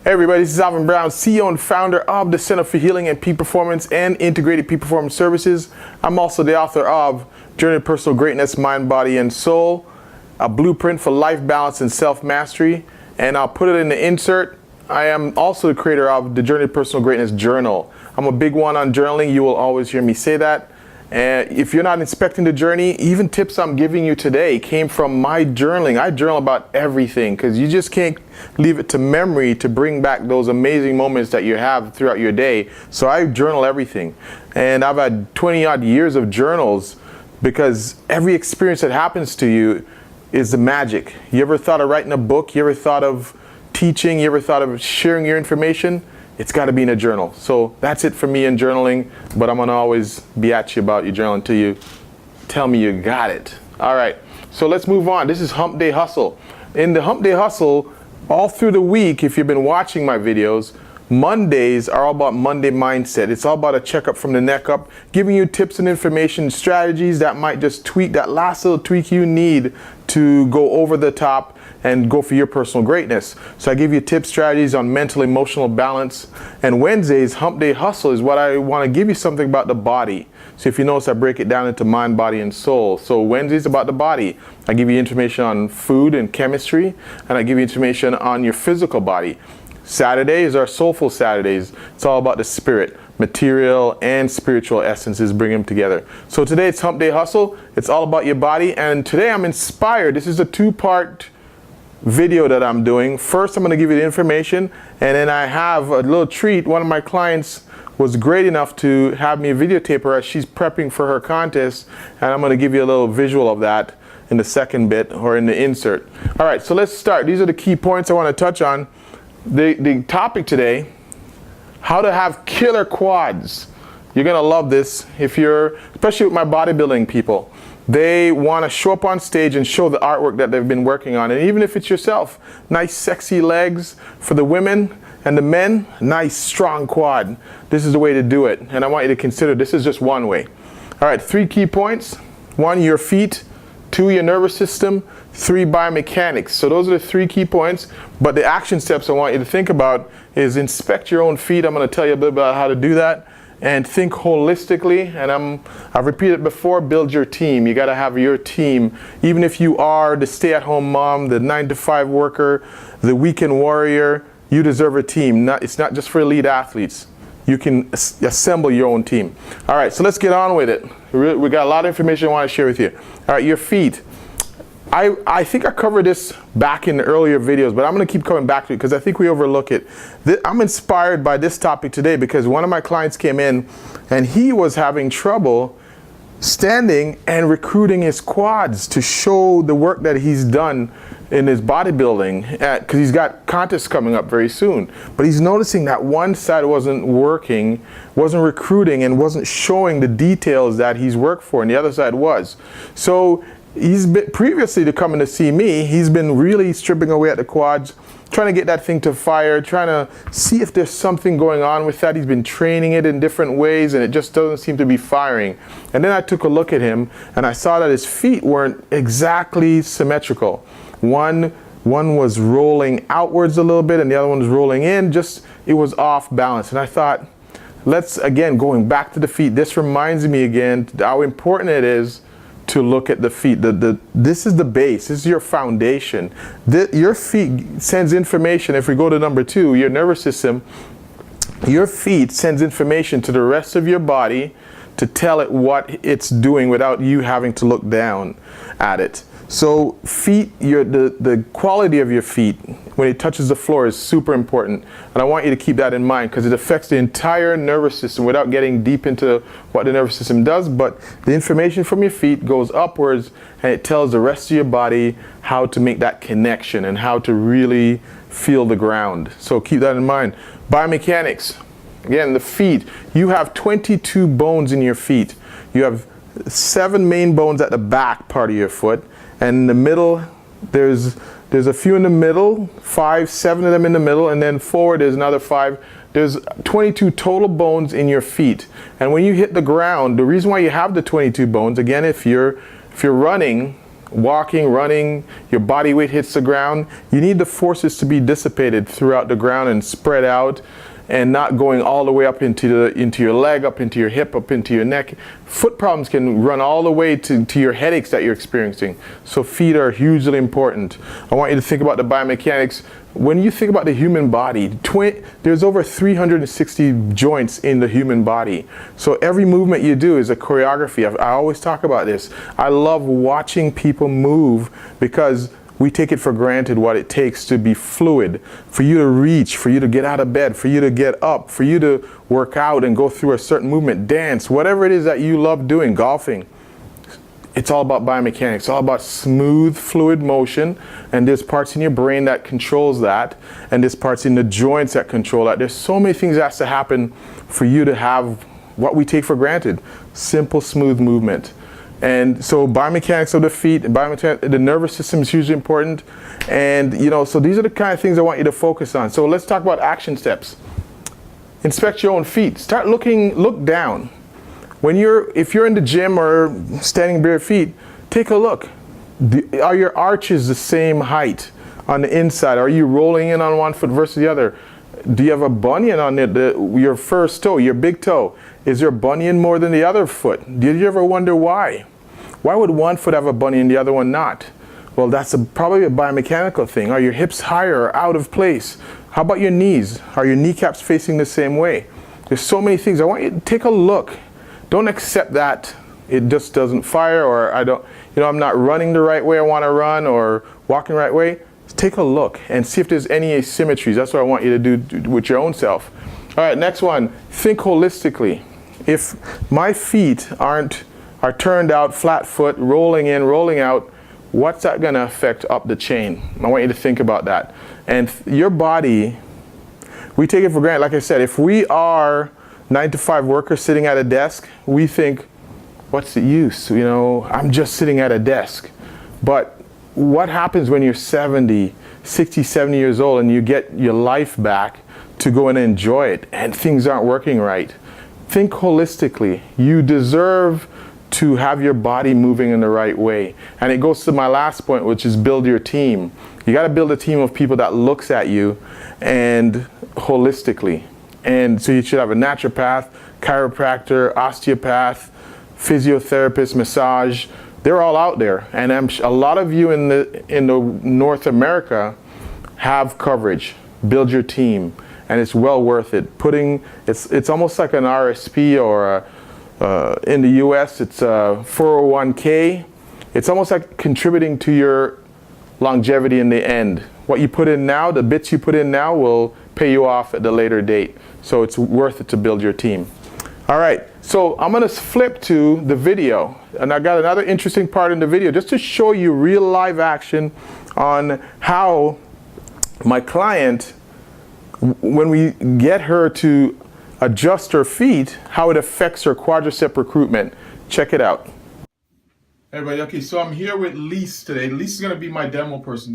Hey everybody, this is Alvin Brown, CEO and founder of the Center for Healing and Peak Performance and Integrated Peak Performance Services. I'm also the author of Journey to Personal Greatness, Mind, Body, and Soul, a blueprint for life balance and self-mastery. And I'll put it in the insert. I am also the creator of the Journey to Personal Greatness Journal. I'm a big one on journaling. You will always hear me say that. And if you're not inspecting the journey, even tips I'm giving you today came from my journaling. I journal about everything because you just can't leave it to memory to bring back those amazing moments that you have throughout your day. So I journal everything. And I've had 20 odd years of journals because every experience that happens to you is the magic. You ever thought of writing a book? You ever thought of teaching? You ever thought of sharing your information? It's got to be in a journal. So that's it for me in journaling, but I'm going to always be at you about your journal until you tell me you got it. All right, so let's move on. This is Humpday Hustle. In the Humpday Hustle, all through the week, if you've been watching my videos, Mondays are all about Monday mindset. It's all about a checkup from the neck up, giving you tips and information, strategies that might just tweak that last little tweak you need to go over the top and go for your personal greatness. So I give you tips, strategies on mental, emotional balance. And Wednesdays, Humpday Hustle is what I want to give you something about the body. So if you notice, I break it down into mind, body, and soul. So Wednesdays about the body. I give you information on food and chemistry, and I give you information on your physical body. Saturdays are Soulful Saturdays. It's all about the spirit, material and spiritual essences, bring them together. So today it's Humpday Hustle. It's all about your body. And today I'm inspired. This is a two-part video that I'm doing. First, I'm going to give you the information, and then I have a little treat. One of my clients was great enough to have me videotape her as she's prepping for her contest, and I'm going to give you a little visual of that in the second bit or in the insert. All right, so let's start. These are the key points I want to touch on. The topic today, how to have killer quads. You're going to love this if you're, especially with my bodybuilding people. They want to show up on stage and show the artwork that they've been working on. And even if it's yourself, nice sexy legs for the women, and the men, nice strong quad. This is the way to do it. And I want you to consider this is just one way. All right, 3 key points. 1, your feet. 2, your nervous system. 3, biomechanics. So those are the 3 key points. But the action steps I want you to think about is inspect your own feet. I'm going to tell you a bit about how to do that. And think holistically, and I've repeated before, build your team. You got to have your team. Even if you are the stay-at-home mom, the 9-to-5 worker, the weekend warrior, you deserve a team. It's not just for elite athletes. You can assemble your own team. All right, so let's get on with it. We got a lot of information I want to share with you. All right, your feet. I think I covered this back in the earlier videos, but I'm going to keep coming back to it because I think we overlook it. I'm inspired by this topic today because one of my clients came in and he was having trouble standing and recruiting his quads to show the work that he's done in his bodybuilding because he's got contests coming up very soon. But he's noticing that one side wasn't working, wasn't recruiting, and wasn't showing the details that he's worked for, and the other side was. So he's been, previously to coming to see me, he's been really stripping away at the quads, trying to get that thing to fire, trying to see if there's something going on with that. He's been training it in different ways and it just doesn't seem to be firing. And then I took a look at him and I saw that his feet weren't exactly symmetrical. One was rolling outwards a little bit and the other one was rolling in, just it was off balance. And I thought, let's again, going back to the feet, this reminds me again how important it is to look at the feet. This is the base. This is your foundation. Your feet sends information. If we go to number 2, your nervous system, your feet sends information to the rest of your body to tell it what it's doing without you having to look down at it. So feet, the quality of your feet when it touches the floor is super important. And I want you to keep that in mind because it affects the entire nervous system without getting deep into what the nervous system does. But the information from your feet goes upwards and it tells the rest of your body how to make that connection and how to really feel the ground. So keep that in mind. Biomechanics. Again, the feet. You have 22 bones in your feet. You have 7 main bones at the back part of your foot. And in the middle, there's a few in the middle, 5, 7 of them in the middle, and then forward there's another 5. There's 22 total bones in your feet. And when you hit the ground, the reason why you have the 22 bones, again, if you're running, walking, running, your body weight hits the ground, you need the forces to be dissipated throughout the ground and spread out, and not going all the way up into your leg, up into your hip, up into your neck. Foot problems can run all the way to your headaches that you're experiencing. So feet are hugely important. I want you to think about the biomechanics. When you think about the human body, there's over 360 joints in the human body. So every movement you do is a choreography. I always talk about this. I love watching people move because we take it for granted what it takes to be fluid, for you to reach, for you to get out of bed, for you to get up, for you to work out and go through a certain movement, dance, whatever it is that you love doing, golfing. It's all about biomechanics. It's all about smooth, fluid motion, and there's parts in your brain that controls that, and there's parts in the joints that control that. There's so many things that has to happen for you to have what we take for granted, simple, smooth movement. And so biomechanics of the feet, the nervous system is hugely important. And so these are the kind of things I want you to focus on. So let's talk about action steps. Inspect your own feet. Look down. If you're in the gym or standing bare feet, take a look. Are your arches the same height on the inside? Are you rolling in on one foot versus the other? Do you have a bunion on your first toe, your big toe? Is your bunion more than the other foot? Did you ever wonder why? Why would one foot have a bunion and the other one not? Well, that's probably a biomechanical thing. Are your hips higher or out of place? How about your knees? Are your kneecaps facing the same way? There's so many things. I want you to take a look. Don't accept that it just doesn't fire, or I'm not running the right way I want to run, or walking the right way. Take a look and see if there's any asymmetries. That's what I want you to do with your own self. All right, next one. Think holistically. If my feet are turned out, flat foot, rolling in, rolling out, what's that going to affect up the chain? I want you to think about that. And your body, we take it for granted. Like I said, if we are 9-to-5 workers sitting at a desk, we think, what's the use? I'm just sitting at a desk. But what happens when you're 70, 60, 70 years old and you get your life back to go and enjoy it and things aren't working right? Think holistically. You deserve to have your body moving in the right way. And it goes to my last point, which is build your team. You got to build a team of people that looks at you and holistically. And so you should have a naturopath, chiropractor, osteopath, physiotherapist, massage. They're all out there, and a lot of you in the North America have coverage. Build your team, and it's well worth it. It's almost like an RSP, or in the U.S. it's a 401k. It's almost like contributing to your longevity in the end. What you put in now, the bits you put in now, will pay you off at the later date. So it's worth it to build your team. All right, so I'm gonna flip to the video, and I got another interesting part in the video just to show you real live action on how my client, when we get her to adjust her feet, how it affects her quadricep recruitment. Check it out. Hey everybody, okay, so I'm here with Lise today. Lise is gonna be my demo person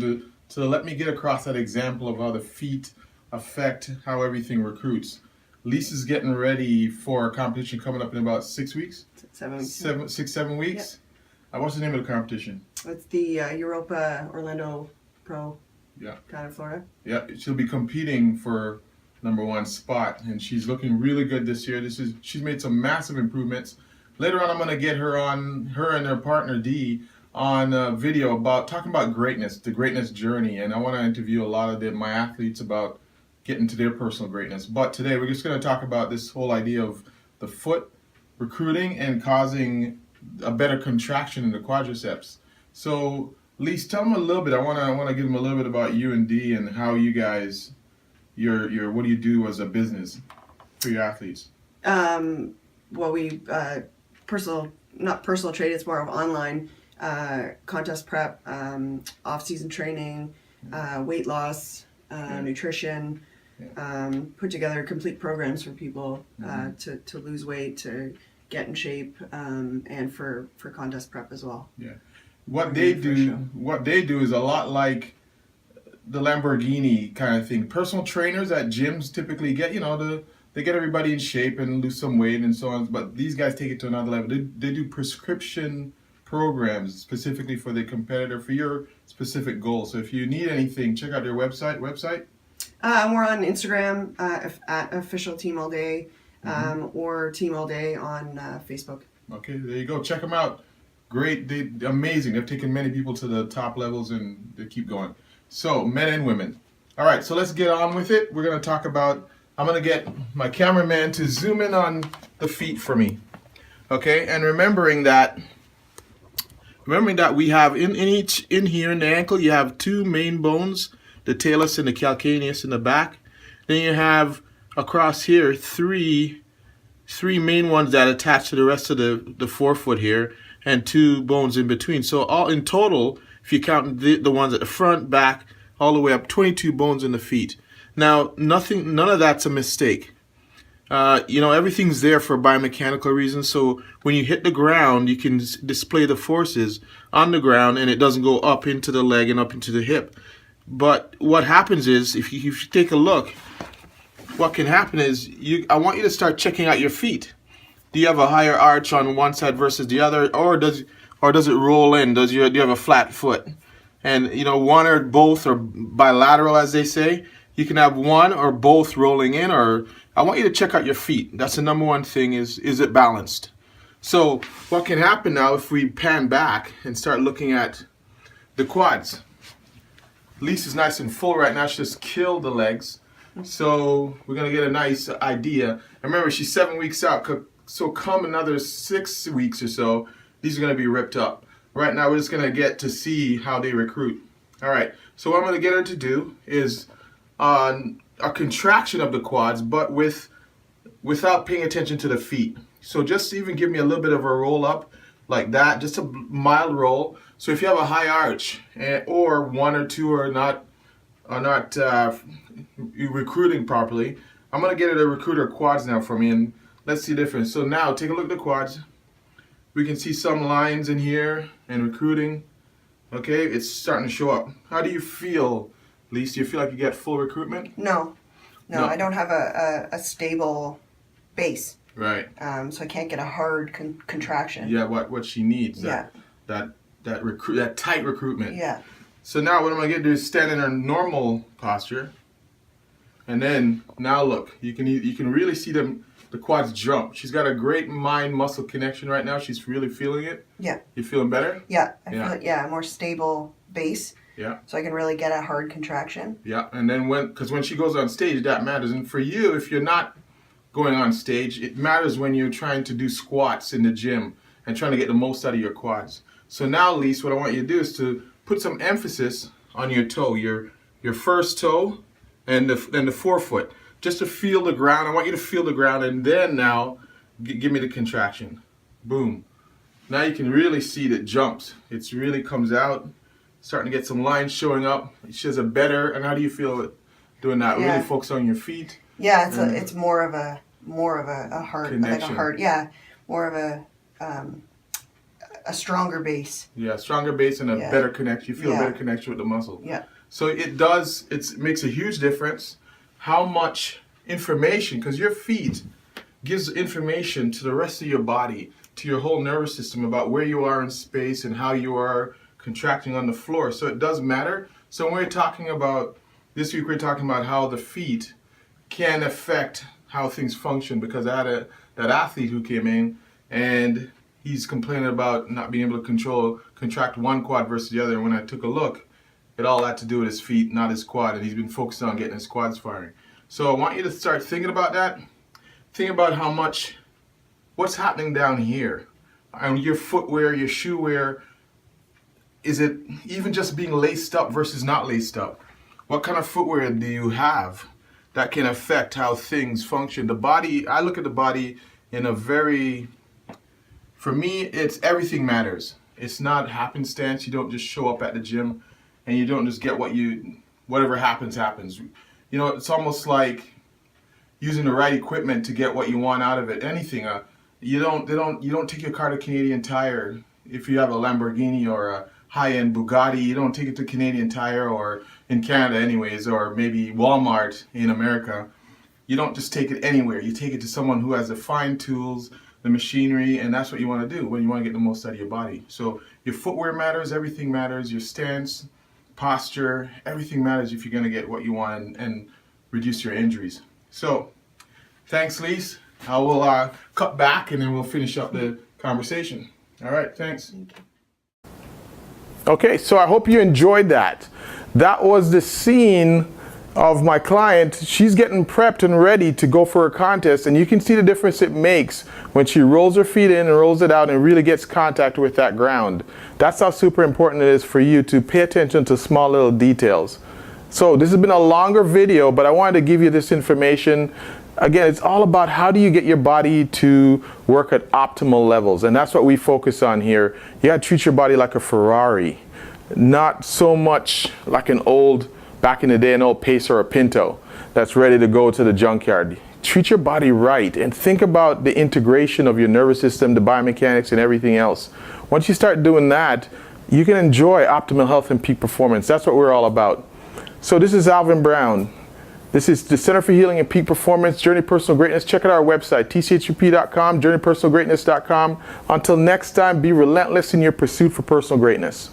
to let me get across that example of how the feet affect how everything recruits. Lisa's getting ready for a competition coming up in about 6 weeks? 7 weeks. 7 weeks? Yep. What's the name of the competition? It's the Europa Orlando Pro. Yeah. Down in Florida. Yeah, she'll be competing for #1 spot, and she's looking really good this year. She's made some massive improvements. Later on, I'm going to get her and her partner Dee on a video talking about greatness, the greatness journey, and I want to interview a lot of my athletes about getting to their personal greatness. But today we're just going to talk about this whole idea of the foot recruiting and causing a better contraction in the quadriceps. So Lise, tell them a little bit. I want to give them a little bit about you and Dee and how you guys, what do you do as a business for your athletes? Well, we not personal trade. It's more of online contest prep, off-season training, weight loss, nutrition. Put together complete programs for people to lose weight, to get in shape, and for contest prep as well. Yeah, what they do is a lot like the Lamborghini kind of thing. Personal trainers at gyms typically get they get everybody in shape and lose some weight and so on. But these guys take it to another level. They do prescription programs specifically for the competitor for your specific goal. So if you need anything, check out their website. We're on Instagram at official Team All Day, or Team All Day on Facebook. Okay, there you go. Check them out. Great, amazing. They've taken many people to the top levels, and they keep going. So, men and women. All right, so let's get on with it. We're going to talk about, I'm going to get my cameraman to zoom in on the feet for me. Okay, and remembering that we have in here in the ankle, you have two main bones, the talus and the calcaneus in the back. Then you have across here three main ones that attach to the rest of the forefoot here, and two bones in between. So all in total, if you count the ones at the front, back, all the way up, 22 bones in the feet. Now, none of that's a mistake. Everything's there for biomechanical reasons. So when you hit the ground, you can display the forces on the ground, and it doesn't go up into the leg and up into the hip. But what happens is, if you take a look, what can happen is, I want you to start checking out your feet. Do you have a higher arch on one side versus the other, or does it roll in? Do you have a flat foot? And one or both, or bilateral as they say. You can have one or both rolling in, or I want you to check out your feet. That's the number one thing, is it balanced? So what can happen now if we pan back and start looking at the quads? Lisa's nice and full right now. She just killed the legs. So we're going to get a nice idea. And remember, she's 7 weeks out. So come another 6 weeks or so, these are going to be ripped up. Right now, we're just going to get to see how they recruit. All right. So what I'm going to get her to do is a contraction of the quads, but without paying attention to the feet. So just even give me a little bit of a roll up like that, just a mild roll. So if you have a high arch, or one or two are not recruiting properly, I'm going to get her to recruit her quads now for me, and let's see the difference. So now take a look at the quads. We can see some lines in here and recruiting. Okay, it's starting to show up. How do you feel, Lise? Do you feel like you get full recruitment? No, I don't have a stable base. Right. So I can't get a hard contraction. Yeah, what she needs. That tight recruitment. Yeah. So now what I'm going to do is stand in her normal posture. And then now look, you can really see the quads jump. She's got a great mind-muscle connection right now. She's really feeling it. Yeah. You feeling better? Yeah. I feel it, a more stable base. Yeah. So I can really get a hard contraction. Yeah. And then because when she goes on stage, that matters. And for you, if you're not going on stage, it matters when you're trying to do squats in the gym and trying to get the most out of your quads. So now, Lise, what I want you to do is to put some emphasis on your toe, your first toe, and the forefoot, just to feel the ground. I want you to feel the ground, and then now give me the contraction. Boom. Now you can really see that it jumps. It really comes out, starting to get some lines showing up. She has a better. And how do you feel doing that? Yeah. Really focus on your feet. Yeah, it's more of a hard connection. More of a stronger base. Yeah, stronger base and a better connection. You feel a better connection with the muscle. Yeah. So it makes a huge difference how much information, because your feet gives information to the rest of your body, to your whole nervous system about where you are in space and how you are contracting on the floor. So it does matter. So when we're talking about, this week we're talking about how the feet can affect how things function, because I had that athlete who came in and he's complaining about not being able to contract one quad versus the other. And when I took a look, it all had to do with his feet, not his quad, and he's been focused on getting his quads firing. So I want you to start thinking about that. Think about what's happening down here. And your footwear, your shoe wear, is it even just being laced up versus not laced up? What kind of footwear do you have that can affect how things function? The body, I look at the body in a very, for me, it's everything matters. It's not happenstance. You don't just show up at the gym and you don't just get whatever happens. It's almost like using the right equipment to get what you want out of it. Anything. You don't take your car to Canadian Tire if you have a Lamborghini or a high-end Bugatti. You don't take it to Canadian Tire, or in Canada anyways, or maybe Walmart in America. You don't just take it anywhere. You take it to someone who has the fine tools, the machinery, and that's what you want to do when you want to get the most out of your body. So your footwear matters, everything matters, your stance, posture, everything matters if you're going to get what you want and reduce your injuries. So thanks, Lise. I will cut back and then we'll finish up the conversation. All right, thanks. Thank you. Okay, so I hope you enjoyed that. That was the scene of my client. She's getting prepped and ready to go for a contest, and you can see the difference it makes when she rolls her feet in and rolls it out and really gets contact with that ground. That's how super important it is for you to pay attention to small little details. So this has been a longer video, but I wanted to give you this information. Again, it's all about how do you get your body to work at optimal levels, and that's what we focus on here. You gotta treat your body like a Ferrari, not so much like an old, back in the day, an old Pacer or a Pinto that's ready to go to the junkyard. Treat your body right and think about the integration of your nervous system, the biomechanics, and everything else. Once you start doing that, you can enjoy optimal health and peak performance. That's what we're all about. So this is Alvin Brown. This is the Center for Healing and Peak Performance, Journey Personal Greatness. Check out our website, tchup.com, journeypersonalgreatness.com. Until next time, be relentless in your pursuit for personal greatness.